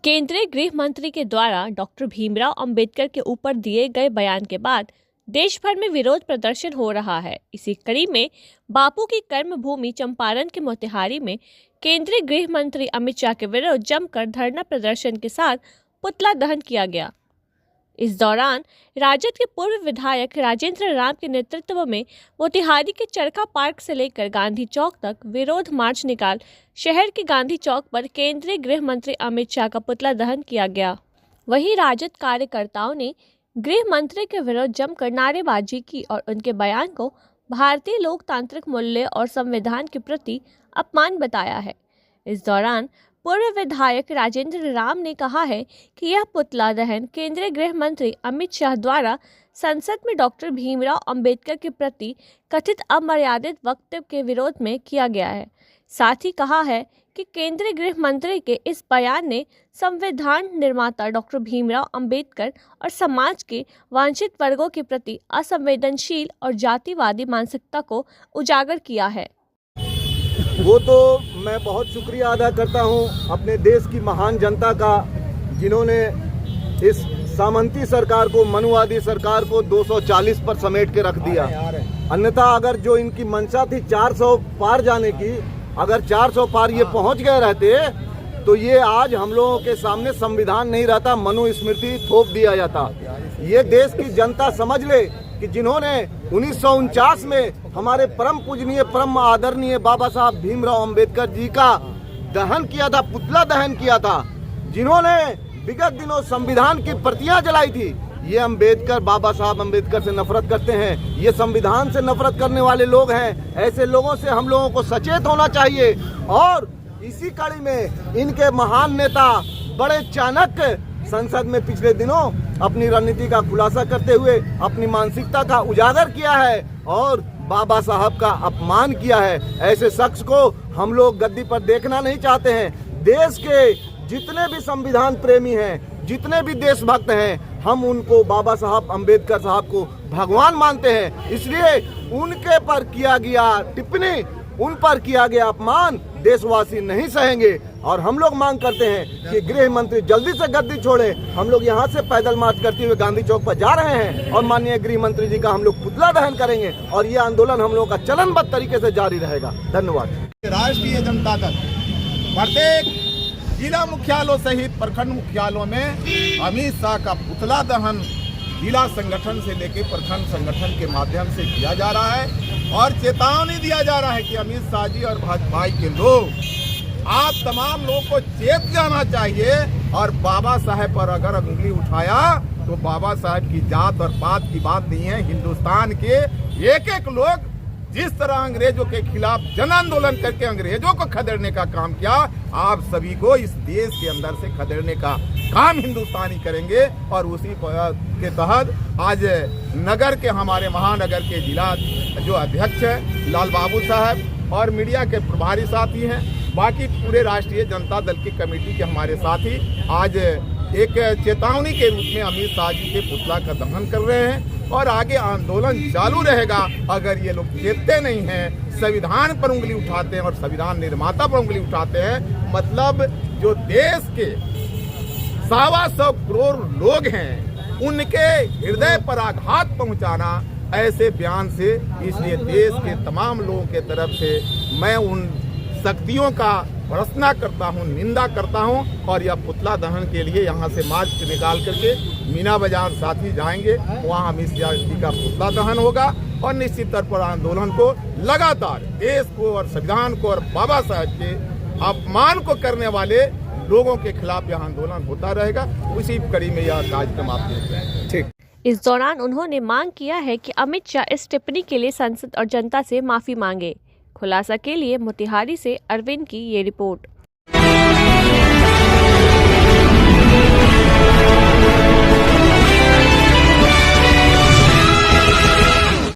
केंद्रीय गृह मंत्री के द्वारा डॉक्टर भीमराव अंबेडकर के ऊपर दिए गए बयान के बाद देश भर में विरोध प्रदर्शन हो रहा है। इसी कड़ी में बापू की कर्मभूमि चंपारण के मोतिहारी में केंद्रीय गृह मंत्री अमित शाह के विरुद्ध जमकर धरना प्रदर्शन के साथ पुतला दहन किया गया। इस दौरान राजद के पूर्व विधायक राजेंद्र राम के नेतृत्व में मोतिहारी के चरखा पार्क से लेकर गांधी चौक तक विरोध मार्च निकाल शहर के गांधी चौक पर केंद्रीय गृह मंत्री अमित शाह का पुतला दहन किया गया। वहीं राजद कार्यकर्ताओं ने गृह मंत्री के विरुद्ध जमकर नारेबाजी की और उनके बयान को भारतीय लोकतांत्रिक मूल्य और संविधान के प्रति अपमान बताया है। इस दौरान पूर्व विधायक राजेंद्र राम ने कहा है कि यह पुतला दहन केंद्रीय गृह मंत्री अमित शाह द्वारा संसद में डॉक्टर भीमराव अंबेडकर के प्रति कथित अमर्यादित वक्तव्य के विरोध में किया गया है। साथ ही कहा है कि केंद्रीय गृह मंत्री के इस बयान ने संविधान निर्माता डॉक्टर भीमराव अंबेडकर और समाज के वंचित वर्गों के प्रति असंवेदनशील और जातिवादी मानसिकता को उजागर किया है। वो तो मैं बहुत शुक्रिया अदा करता हूँ अपने देश की महान जनता का, जिन्होंने इस सामंती सरकार को, मनुवादी सरकार को 240 पर समेट के रख दिया। अन्यथा अगर जो इनकी मंशा थी 400 पार जाने की, अगर 400 पार ये पहुंच गए रहते तो ये आज हम लोगों के सामने संविधान नहीं रहता, मनुस्मृति थोप दिया जाता। ये देश की जनता समझ ले कि जिन्होंने 1949 में हमारे परम पूजनीय, परम आदरणीय बाबा साहब भीमराव अंबेडकर जी का दहन किया था, पुतला दहन किया था, जिन्होंने विगत दिनों संविधान की प्रतियां जलाई थी, ये अंबेडकर, बाबा साहब अंबेडकर से नफरत करते हैं। ये संविधान से नफरत करने वाले लोग हैं। ऐसे लोगों से हम लोगों को सचेत होना चाहिए। और इसी कड़ी में इनके महान नेता बड़े चाणक्य संसद में पिछले दिनों अपनी रणनीति का खुलासा करते हुए अपनी मानसिकता का उजागर किया है और बाबा साहब का अपमान किया है। ऐसे शख्स को हम लोग गद्दी पर देखना नहीं चाहते हैं। देश के जितने भी संविधान प्रेमी हैं, जितने भी देशभक्त हैं, हम उनको, बाबा साहब अंबेडकर साहब को भगवान मानते हैं। इसलिए उनके पर किया गया टिप्पणी, उन पर किया गया अपमान देशवासी नहीं सहेंगे। और हम लोग मांग करते हैं कि गृह मंत्री जल्दी से गद्दी छोड़े। हम लोग यहाँ से पैदल मार्च करते हुए गांधी चौक पर जा रहे हैं और माननीय गृह मंत्री जी का हम लोग पुतला दहन करेंगे और ये आंदोलन हम लोग का चरणबद्ध तरीके से जारी रहेगा। धन्यवाद। राष्ट्रीय जनता दल प्रत्येक जिला मुख्यालयों सहित प्रखंड मुख्यालयों में अमित शाह का पुतला दहन जिला संगठन से लेकर प्रखंड संगठन के माध्यम से किया जा रहा है और चेतावनी दिया जा रहा है कि अमित शाह जी और भाजपा के लोग, आप तमाम लोगों को चेत जाना चाहिए। और बाबा साहब पर अगर उंगली उठाया तो बाबा साहब की जात और पात की बात नहीं है। हिंदुस्तान के एक एक लोग जिस तरह अंग्रेजों के खिलाफ जन आंदोलन करके अंग्रेजों को खदेड़ने का काम किया, आप सभी को इस देश के अंदर से खदेड़ने का काम हिंदुस्तानी करेंगे। और उसी के तहत आज नगर के, हमारे महानगर के जिला जो अध्यक्ष है लाल बाबू साहब और मीडिया के प्रभारी साथी हैं, बाकी पूरे राष्ट्रीय जनता दल की कमेटी के हमारे साथी आज एक चेतावनी के रूप में अमित शाह जी के पुतला का दहन कर रहे हैं। और आगे आंदोलन चालू रहेगा अगर ये लोग चेतते नहीं हैं, संविधान पर उंगली उठाते हैं और संविधान निर्माता पर उंगली उठाते हैं। मतलब जो देश के 125 करोड़ लोग हैं, उनके हृदय पर आघात पहुंचाना ऐसे बयान से, इसलिए देश के तमाम लोगों के तरफ से मैं उन शक्तियों का भर्त्सना करता हूं, निंदा करता हूं। और यह पुतला दहन के लिए यहां से मार्च निकाल करके मीना बाजार साथी जाएंगे, वहां अमित शाह जी का पुतला दहन होगा और निश्चित तौर पर आंदोलन को लगातार देश को और संविधान को और बाबा साहब के अपमान को करने वाले लोगों के खिलाफ यह आंदोलन होता रहेगा। उसी कड़ी में यह कार्यक्रम आप देख रहे हैं। ठीक। इस दौरान उन्होंने मांग किया है कि अमित शाह इस टिप्पणी के लिए संसद और जनता से माफी मांगे। खुलासा के लिए मोतिहारी से अरविंद की ये रिपोर्ट।